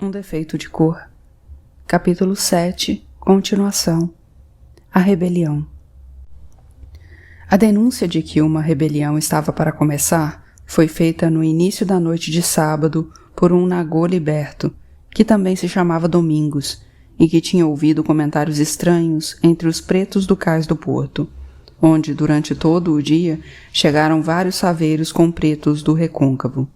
Um defeito de cor. Capítulo 7. Continuação. A rebelião. A denúncia de que uma rebelião estava para começar foi feita no início da noite de sábado por um nagô liberto, que também se chamava Domingos, e que tinha ouvido comentários estranhos entre os pretos do cais do porto, onde durante todo o dia chegaram vários saveiros com pretos do recôncavo.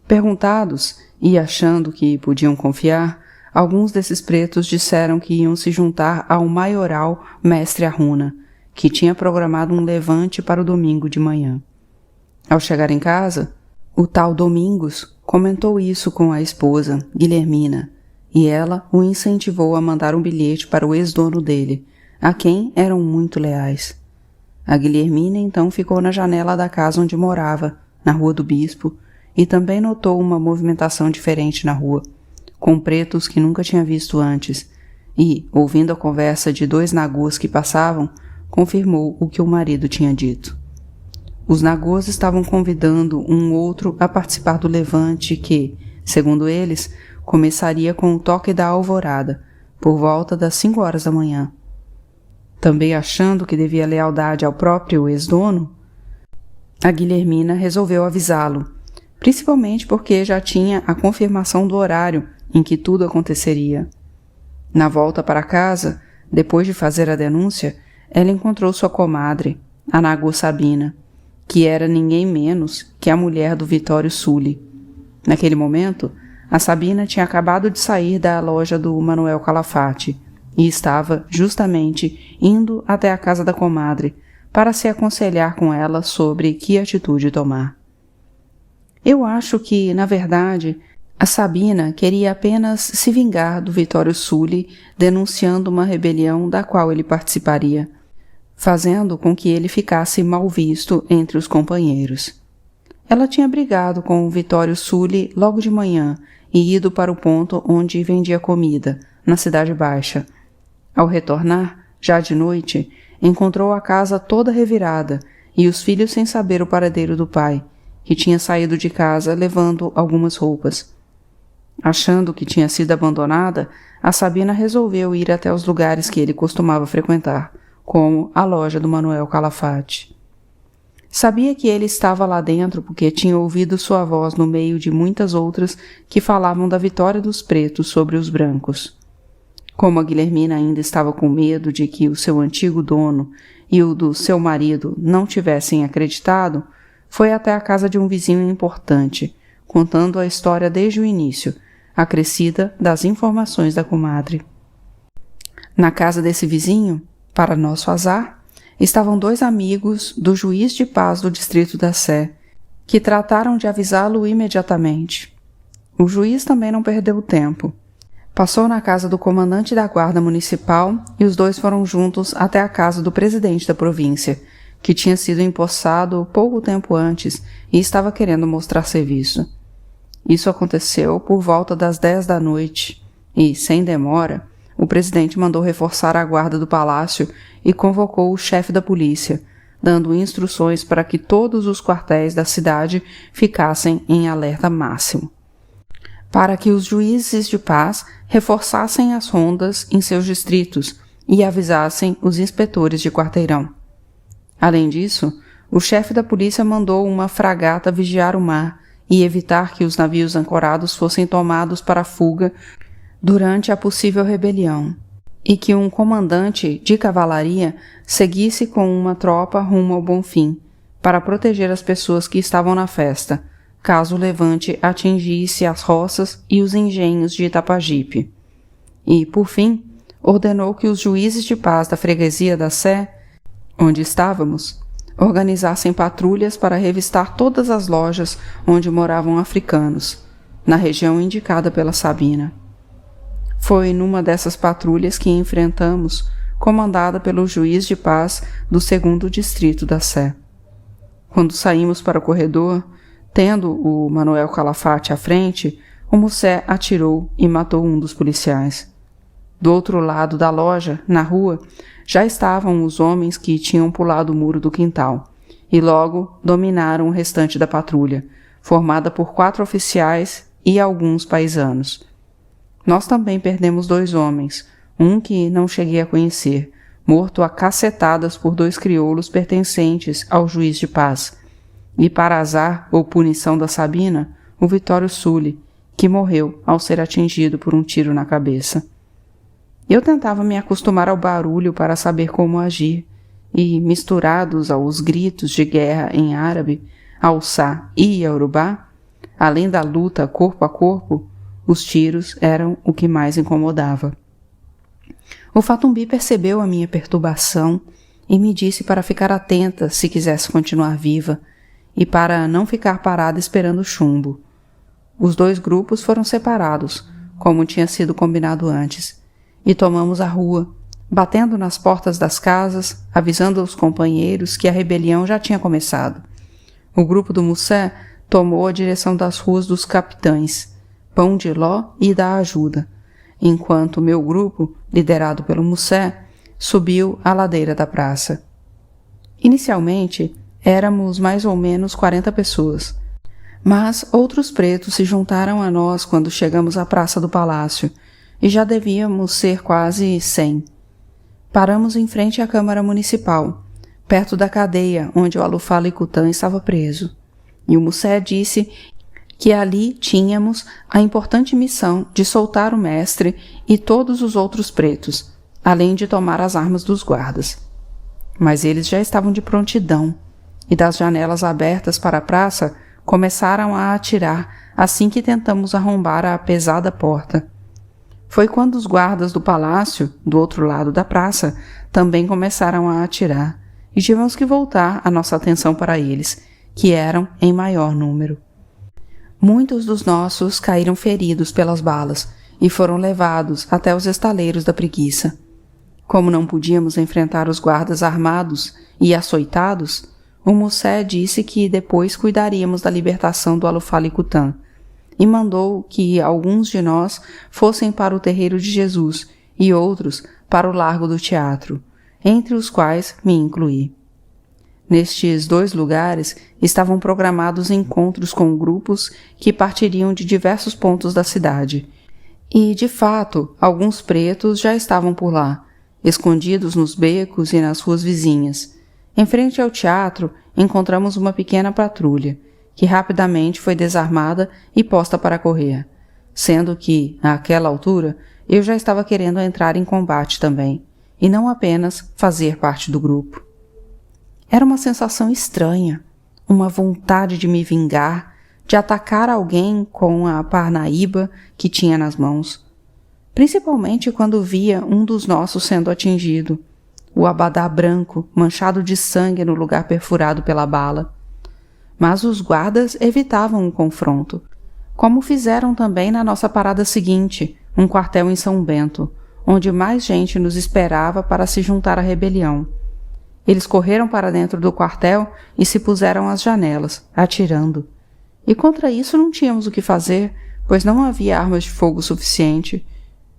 Perguntados, e achando que podiam confiar, alguns desses pretos disseram que iam se juntar ao maioral mestre Arruna, que tinha programado um levante para o domingo de manhã. Ao chegar em casa, o tal Domingos comentou isso com a esposa, Guilhermina, e ela o incentivou a mandar um bilhete para o ex-dono dele, a quem eram muito leais. A Guilhermina então ficou na janela da casa onde morava, na Rua do Bispo, e também notou uma movimentação diferente na rua, com pretos que nunca tinha visto antes, e, ouvindo a conversa de dois nagôs que passavam, confirmou o que o marido tinha dito. Os nagôs estavam convidando um outro a participar do levante que, segundo eles, começaria com o toque da alvorada, por volta das 5 horas da manhã. Também achando que devia lealdade ao próprio ex-dono, a Guilhermina resolveu avisá-lo, principalmente porque já tinha a confirmação do horário em que tudo aconteceria. Na volta para casa, depois de fazer a denúncia, ela encontrou sua comadre, a nagô Sabina, que era ninguém menos que a mulher do Vitório Sully. Naquele momento, a Sabina tinha acabado de sair da loja do Manuel Calafate e estava, justamente, indo até a casa da comadre para se aconselhar com ela sobre que atitude tomar. Eu acho que, na verdade, a Sabina queria apenas se vingar do Vitório Sully denunciando uma rebelião da qual ele participaria, fazendo com que ele ficasse mal visto entre os companheiros. Ela tinha brigado com o Vitório Sully logo de manhã e ido para o ponto onde vendia comida, na Cidade Baixa. Ao retornar, já de noite, encontrou a casa toda revirada e os filhos sem saber o paradeiro do pai, que tinha saído de casa levando algumas roupas. Achando que tinha sido abandonada, a Sabina resolveu ir até os lugares que ele costumava frequentar, como a loja do Manuel Calafate. Sabia que ele estava lá dentro porque tinha ouvido sua voz no meio de muitas outras que falavam da vitória dos pretos sobre os brancos. Como a Guilhermina ainda estava com medo de que o seu antigo dono e o do seu marido não tivessem acreditado, foi até a casa de um vizinho importante, contando a história desde o início, acrescida das informações da comadre. Na casa desse vizinho, para nosso azar, estavam 2 amigos do juiz de paz do distrito da Sé, que trataram de avisá-lo imediatamente. O juiz também não perdeu tempo. Passou na casa do comandante da guarda municipal e os 2 foram juntos até a casa do presidente da província, que tinha sido empossado pouco tempo antes e estava querendo mostrar serviço. Isso aconteceu por volta das 10 da noite e, sem demora, o presidente mandou reforçar a guarda do palácio e convocou o chefe da polícia, dando instruções para que todos os quartéis da cidade ficassem em alerta máximo, para que os juízes de paz reforçassem as rondas em seus distritos e avisassem os inspetores de quarteirão. Além disso, o chefe da polícia mandou uma fragata vigiar o mar e evitar que os navios ancorados fossem tomados para a fuga durante a possível rebelião, e que um comandante de cavalaria seguisse com uma tropa rumo ao Bonfim, para proteger as pessoas que estavam na festa, caso o levante atingisse as roças e os engenhos de Itapajipe. E, por fim, ordenou que os juízes de paz da freguesia da Sé, onde estávamos, organizassem patrulhas para revistar todas as lojas onde moravam africanos, na região indicada pela Sabina. Foi numa dessas patrulhas que enfrentamos, comandada pelo juiz de paz do 2º distrito da Sé. Quando saímos para o corredor, tendo o Manuel Calafate à frente, o Mussé atirou e matou um dos policiais. Do outro lado da loja, na rua, já estavam os homens que tinham pulado o muro do quintal, e logo dominaram o restante da patrulha, formada por 4 oficiais e alguns paisanos. Nós também perdemos 2 homens, um que não cheguei a conhecer, morto a cacetadas por 2 crioulos pertencentes ao juiz de paz. E para azar ou punição da Sabina, o Vitório Sully, que morreu ao ser atingido por um tiro na cabeça. Eu tentava me acostumar ao barulho para saber como agir, e, misturados aos gritos de guerra em árabe, Haussá e Iorubá, além da luta corpo a corpo, os tiros eram o que mais incomodava. O Fatumbi percebeu a minha perturbação e me disse para ficar atenta se quisesse continuar viva e para não ficar parada esperando o chumbo. Os 2 grupos foram separados, como tinha sido combinado antes, e tomamos a rua, batendo nas portas das casas, avisando aos companheiros que a rebelião já tinha começado. O grupo do Mussé tomou a direção das ruas dos capitães, Pão de Ló e da Ajuda, enquanto o meu grupo, liderado pelo Mussé, subiu a ladeira da praça. Inicialmente, éramos mais ou menos 40 pessoas, mas outros pretos se juntaram a nós quando chegamos à Praça do Palácio, e já devíamos ser quase 100. Paramos em frente à Câmara Municipal, perto da cadeia onde o Alufala Icutã estava preso, e o Mussé disse que ali tínhamos a importante missão de soltar o mestre e todos os outros pretos, além de tomar as armas dos guardas. Mas eles já estavam de prontidão, e das janelas abertas para a praça começaram a atirar assim que tentamos arrombar a pesada porta. Foi quando os guardas do palácio, do outro lado da praça, também começaram a atirar, e tivemos que voltar a nossa atenção para eles, que eram em maior número. Muitos dos nossos caíram feridos pelas balas e foram levados até os estaleiros da preguiça. Como não podíamos enfrentar os guardas armados e açoitados, o Mussé disse que depois cuidaríamos da libertação do Alufala Icutã e mandou que alguns de nós fossem para o terreiro de Jesus e outros para o Largo do Teatro, entre os quais me incluí. Nestes 2 lugares estavam programados encontros com grupos que partiriam de diversos pontos da cidade. E, de fato, alguns pretos já estavam por lá, escondidos nos becos e nas ruas vizinhas. Em frente ao teatro, encontramos uma pequena patrulha, que rapidamente foi desarmada e posta para correr, sendo que, àquela altura, eu já estava querendo entrar em combate também, e não apenas fazer parte do grupo. Era uma sensação estranha, uma vontade de me vingar, de atacar alguém com a parnaíba que tinha nas mãos. Principalmente quando via um dos nossos sendo atingido, o abadá branco, manchado de sangue no lugar perfurado pela bala. Mas os guardas evitavam o confronto, como fizeram também na nossa parada seguinte, um quartel em São Bento, onde mais gente nos esperava para se juntar à rebelião. Eles correram para dentro do quartel e se puseram às janelas, atirando. E contra isso não tínhamos o que fazer, pois não havia armas de fogo suficiente.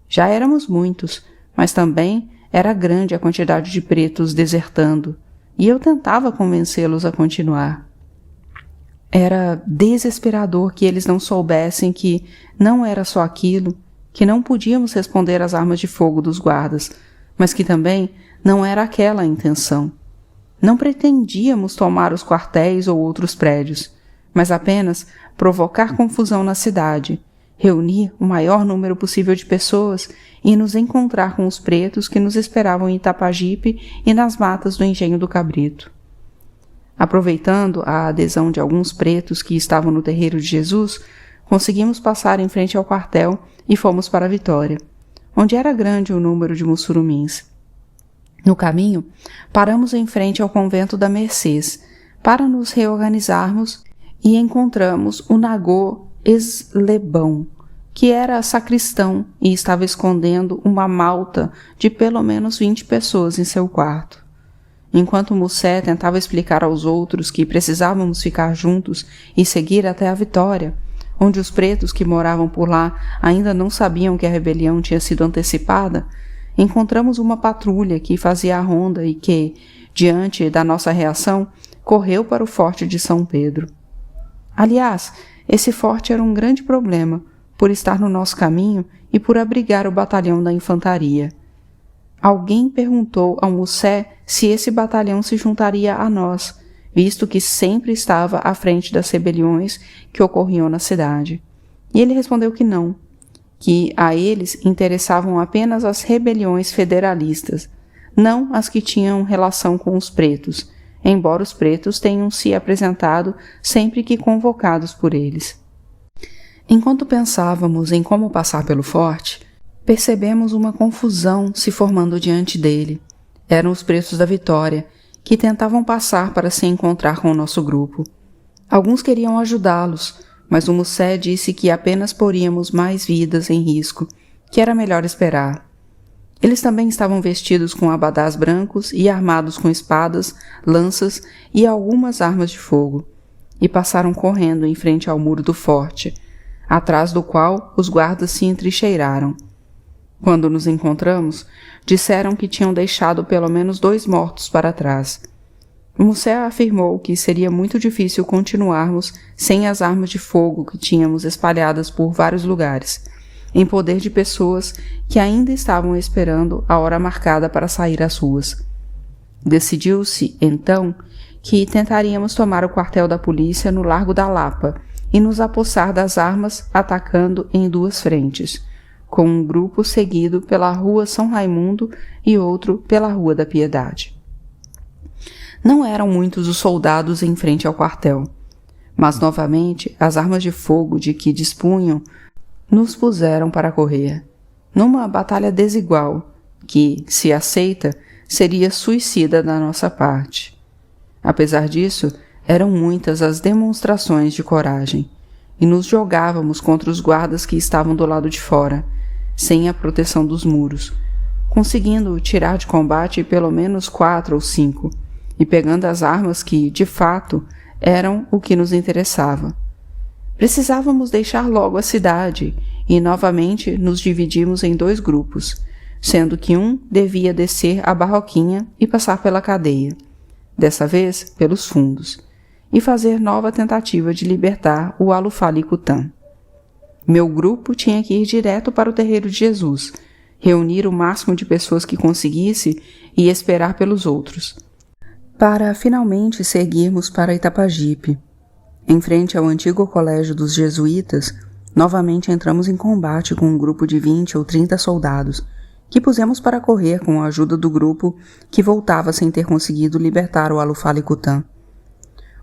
Já éramos muitos, mas também era grande a quantidade de pretos desertando, e eu tentava convencê-los a continuar. Era desesperador que eles não soubessem que não era só aquilo, que não podíamos responder às armas de fogo dos guardas, mas que também não era aquela a intenção. Não pretendíamos tomar os quartéis ou outros prédios, mas apenas provocar confusão na cidade, reunir o maior número possível de pessoas e nos encontrar com os pretos que nos esperavam em Itapajipe e nas matas do Engenho do Cabrito. Aproveitando a adesão de alguns pretos que estavam no terreiro de Jesus, conseguimos passar em frente ao quartel e fomos para Vitória, onde era grande o número de mussurumins. No caminho, paramos em frente ao convento da Mercês para nos reorganizarmos e encontramos o Nagô Eslebão, que era sacristão e estava escondendo uma malta de pelo menos 20 pessoas em seu quarto. Enquanto Mussé tentava explicar aos outros que precisávamos ficar juntos e seguir até a Vitória, onde os pretos que moravam por lá ainda não sabiam que a rebelião tinha sido antecipada, encontramos uma patrulha que fazia a ronda e que, diante da nossa reação, correu para o forte de São Pedro. Aliás, esse forte era um grande problema, por estar no nosso caminho e por abrigar o batalhão da infantaria. Alguém perguntou ao Mussé se esse batalhão se juntaria a nós, visto que sempre estava à frente das rebeliões que ocorriam na cidade. E ele respondeu que não, que a eles interessavam apenas as rebeliões federalistas, não as que tinham relação com os pretos, embora os pretos tenham se apresentado sempre que convocados por eles. Enquanto pensávamos em como passar pelo forte, percebemos uma confusão se formando diante dele. Eram os pretos da Vitória, que tentavam passar para se encontrar com o nosso grupo. Alguns queriam ajudá-los, mas o Mussé disse que apenas poríamos mais vidas em risco, que era melhor esperar. Eles também estavam vestidos com abadás brancos e armados com espadas, lanças e algumas armas de fogo, e passaram correndo em frente ao muro do forte, atrás do qual os guardas se entrincheiraram. Quando nos encontramos, disseram que tinham deixado pelo menos 2 mortos para trás. O Mussé afirmou que seria muito difícil continuarmos sem as armas de fogo que tínhamos espalhadas por vários lugares, em poder de pessoas que ainda estavam esperando a hora marcada para sair às ruas. Decidiu-se, então, que tentaríamos tomar o quartel da polícia no Largo da Lapa e nos apossar das armas atacando em 2 frentes, com um grupo seguido pela Rua São Raimundo e outro pela Rua da Piedade. Não eram muitos os soldados em frente ao quartel, mas novamente as armas de fogo de que dispunham nos puseram para correr, numa batalha desigual, que, se aceita, seria suicida da nossa parte. Apesar disso, eram muitas as demonstrações de coragem, e nos jogávamos contra os guardas que estavam do lado de fora, sem a proteção dos muros, conseguindo tirar de combate pelo menos 4 ou 5, e pegando as armas que, de fato, eram o que nos interessava. Precisávamos deixar logo a cidade e novamente nos dividimos em 2 grupos, sendo que um devia descer a Barroquinha e passar pela cadeia, dessa vez pelos fundos, e fazer nova tentativa de libertar o Alufali-Cutã. Meu grupo tinha que ir direto para o terreiro de Jesus, reunir o máximo de pessoas que conseguisse e esperar pelos outros, para finalmente seguirmos para Itapajipe. Em frente ao antigo colégio dos jesuítas, novamente entramos em combate com um grupo de 20 ou 30 soldados, que pusemos para correr com a ajuda do grupo que voltava sem ter conseguido libertar o Alufali-Cutã.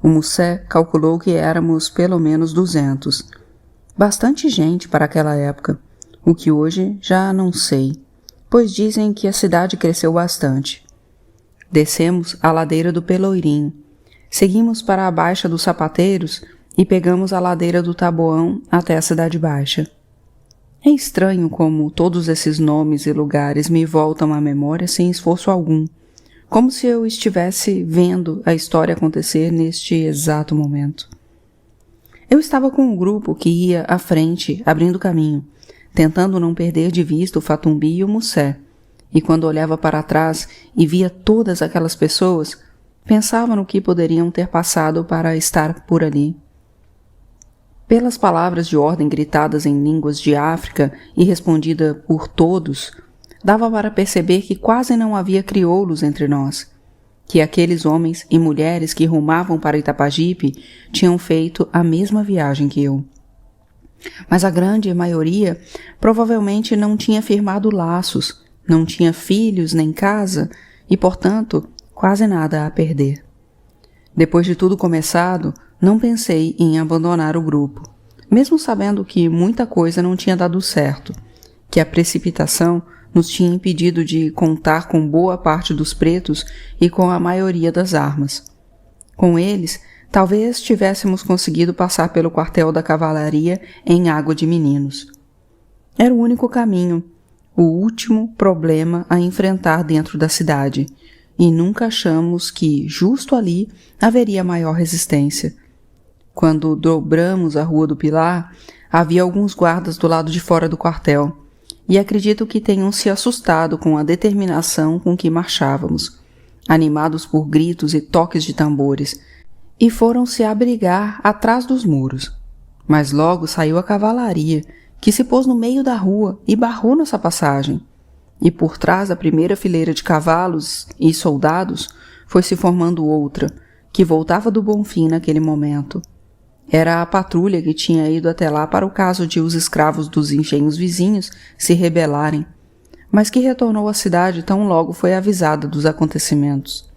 O Mussé calculou que éramos pelo menos 200. Bastante gente para aquela época, o que hoje já não sei, pois dizem que a cidade cresceu bastante. Descemos a ladeira do Pelourinho, seguimos para a Baixa dos Sapateiros e pegamos a ladeira do Taboão até a Cidade Baixa. É estranho como todos esses nomes e lugares me voltam à memória sem esforço algum, como se eu estivesse vendo a história acontecer neste exato momento. Eu estava com um grupo que ia à frente, abrindo caminho, tentando não perder de vista o Fatumbi e o Mussé, e quando olhava para trás e via todas aquelas pessoas, pensava no que poderiam ter passado para estar por ali. Pelas palavras de ordem gritadas em línguas de África e respondida por todos, dava para perceber que quase não havia crioulos entre nós, que aqueles homens e mulheres que rumavam para Itapajipe tinham feito a mesma viagem que eu. Mas a grande maioria provavelmente não tinha firmado laços, não tinha filhos nem casa e, portanto, quase nada a perder. Depois de tudo começado, não pensei em abandonar o grupo, mesmo sabendo que muita coisa não tinha dado certo, que a precipitação nos tinha impedido de contar com boa parte dos pretos e com a maioria das armas. Com eles, talvez tivéssemos conseguido passar pelo quartel da cavalaria em Água de Meninos. Era o único caminho, o último problema a enfrentar dentro da cidade, e nunca achamos que, justo ali, haveria maior resistência. Quando dobramos a Rua do Pilar, havia alguns guardas do lado de fora do quartel, e acredito que tenham se assustado com a determinação com que marchávamos, animados por gritos e toques de tambores, e foram se abrigar atrás dos muros. Mas logo saiu a cavalaria, que se pôs no meio da rua e barrou nossa passagem. E por trás da primeira fileira de cavalos e soldados foi se formando outra, que voltava do Bonfim naquele momento. Era a patrulha que tinha ido até lá para o caso de os escravos dos engenhos vizinhos se rebelarem, mas que retornou à cidade tão logo foi avisada dos acontecimentos.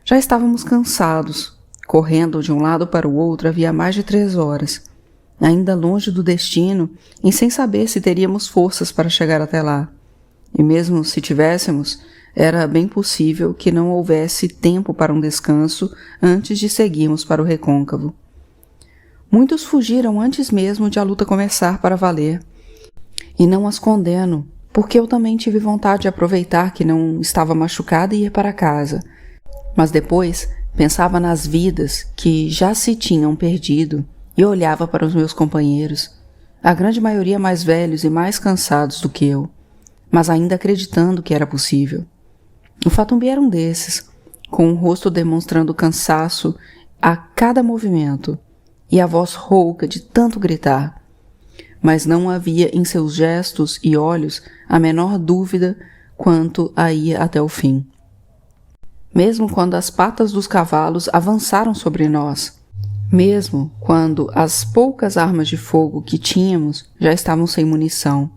Já estávamos cansados, correndo de um lado para o outro havia mais de 3 horas, ainda longe do destino e sem saber se teríamos forças para chegar até lá. E mesmo se tivéssemos, era bem possível que não houvesse tempo para um descanso antes de seguirmos para o recôncavo. Muitos fugiram antes mesmo de a luta começar para valer. E não as condeno, porque eu também tive vontade de aproveitar que não estava machucada e ir para casa. Mas depois pensava nas vidas que já se tinham perdido e olhava para os meus companheiros, a grande maioria mais velhos e mais cansados do que eu, mas ainda acreditando que era possível. O Fatumbi era um desses, com o rosto demonstrando cansaço a cada movimento e a voz rouca de tanto gritar. Mas não havia em seus gestos e olhos a menor dúvida quanto a ir até o fim. Mesmo quando as patas dos cavalos avançaram sobre nós, mesmo quando as poucas armas de fogo que tínhamos já estavam sem munição,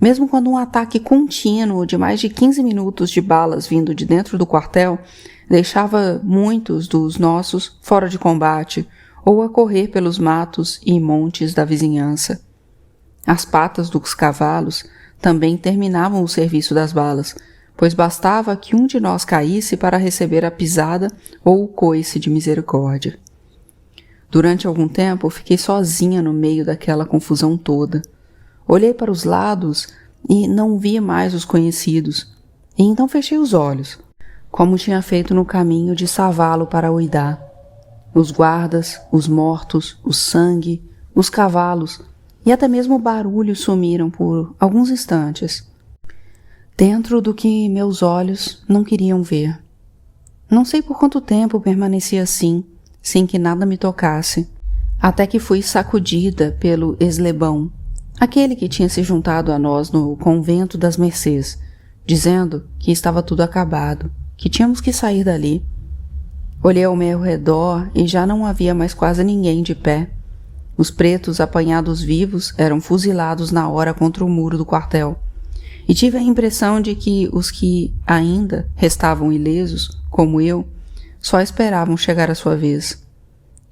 mesmo quando um ataque contínuo de mais de 15 minutos de balas vindo de dentro do quartel deixava muitos dos nossos fora de combate ou a correr pelos matos e montes da vizinhança. As patas dos cavalos também terminavam o serviço das balas, pois bastava que um de nós caísse para receber a pisada ou o coice de misericórdia. Durante algum tempo fiquei sozinha no meio daquela confusão toda. Olhei para os lados e não via mais os conhecidos, e então fechei os olhos, como tinha feito no caminho de Savalo para Oidá. Os guardas, os mortos, o sangue, os cavalos e até mesmo o barulho sumiram por alguns instantes, dentro do que meus olhos não queriam ver. Não sei por quanto tempo permaneci assim, sem que nada me tocasse, até que fui sacudida pelo Eslebão, aquele que tinha se juntado a nós no convento das Mercês, dizendo que estava tudo acabado, que tínhamos que sair dali. Olhei ao meu redor e já não havia mais quase ninguém de pé. Os pretos apanhados vivos eram fuzilados na hora contra o muro do quartel, e tive a impressão de que os que ainda restavam ilesos, como eu, só esperavam chegar a sua vez.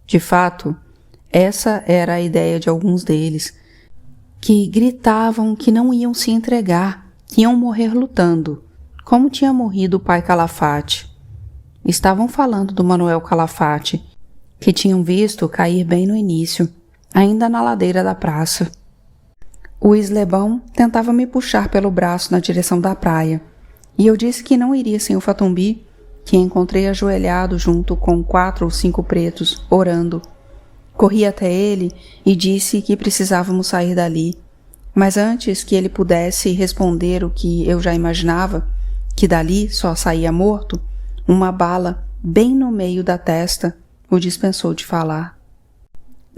De fato, essa era a ideia de alguns deles, que gritavam que não iam se entregar, que iam morrer lutando, como tinha morrido o pai Calafate. Estavam falando do Manuel Calafate, que tinham visto cair bem no início, ainda na ladeira da praça. O Eslebão tentava me puxar pelo braço na direção da praia, e eu disse que não iria sem o Fatumbi, que encontrei ajoelhado junto com 4 ou 5 pretos, orando. Corri até ele e disse que precisávamos sair dali, mas antes que ele pudesse responder o que eu já imaginava, que dali só saía morto, uma bala, bem no meio da testa, o dispensou de falar.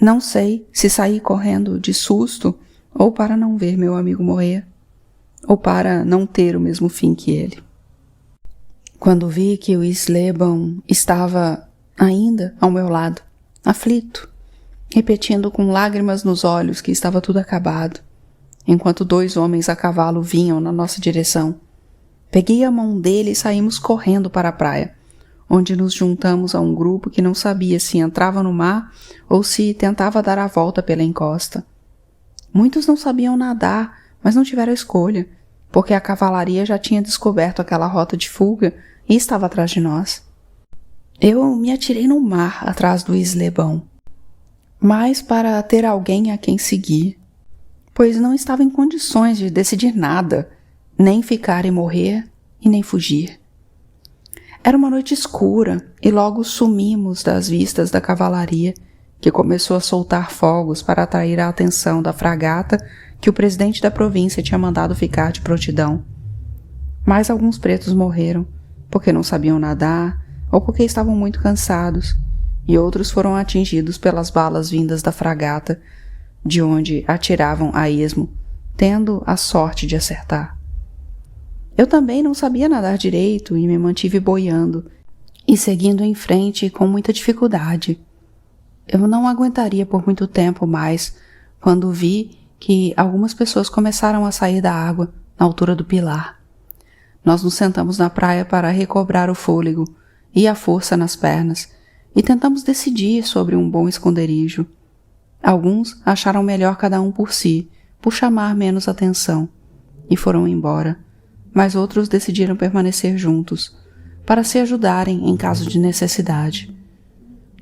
Não sei se saí correndo de susto ou para não ver meu amigo morrer, ou para não ter o mesmo fim que ele. Quando vi que o Eslebão estava ainda ao meu lado, aflito, repetindo com lágrimas nos olhos que estava tudo acabado, enquanto 2 homens a cavalo vinham na nossa direção, peguei a mão dele e saímos correndo para a praia, onde nos juntamos a um grupo que não sabia se entrava no mar ou se tentava dar a volta pela encosta. Muitos não sabiam nadar, mas não tiveram escolha, porque a cavalaria já tinha descoberto aquela rota de fuga e estava atrás de nós. Eu me atirei no mar atrás do Eslebão, mas para ter alguém a quem seguir, pois não estava em condições de decidir nada, nem ficar e morrer e nem fugir. Era uma noite escura e logo sumimos das vistas da cavalaria, que começou a soltar fogos para atrair a atenção da fragata que o presidente da província tinha mandado ficar de prontidão. Mais alguns pretos morreram, porque não sabiam nadar ou porque estavam muito cansados, e outros foram atingidos pelas balas vindas da fragata, de onde atiravam a esmo, tendo a sorte de acertar. Eu também não sabia nadar direito e me mantive boiando e seguindo em frente com muita dificuldade. Eu não aguentaria por muito tempo mais quando vi que algumas pessoas começaram a sair da água na altura do pilar. Nós nos sentamos na praia para recobrar o fôlego e a força nas pernas e tentamos decidir sobre um bom esconderijo. Alguns acharam melhor cada um por si, por chamar menos atenção, e foram embora, mas outros decidiram permanecer juntos, para se ajudarem em caso de necessidade.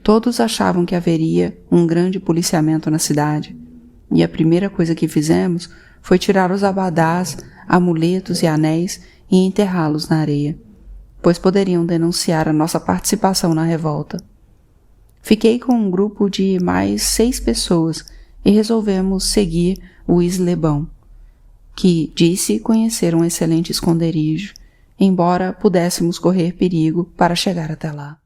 Todos achavam que haveria um grande policiamento na cidade, e a primeira coisa que fizemos foi tirar os abadás, amuletos e anéis e enterrá-los na areia, pois poderiam denunciar a nossa participação na revolta. Fiquei com um grupo de mais 6 pessoas e resolvemos seguir o Islebão, que disse conhecer um excelente esconderijo, embora pudéssemos correr perigo para chegar até lá.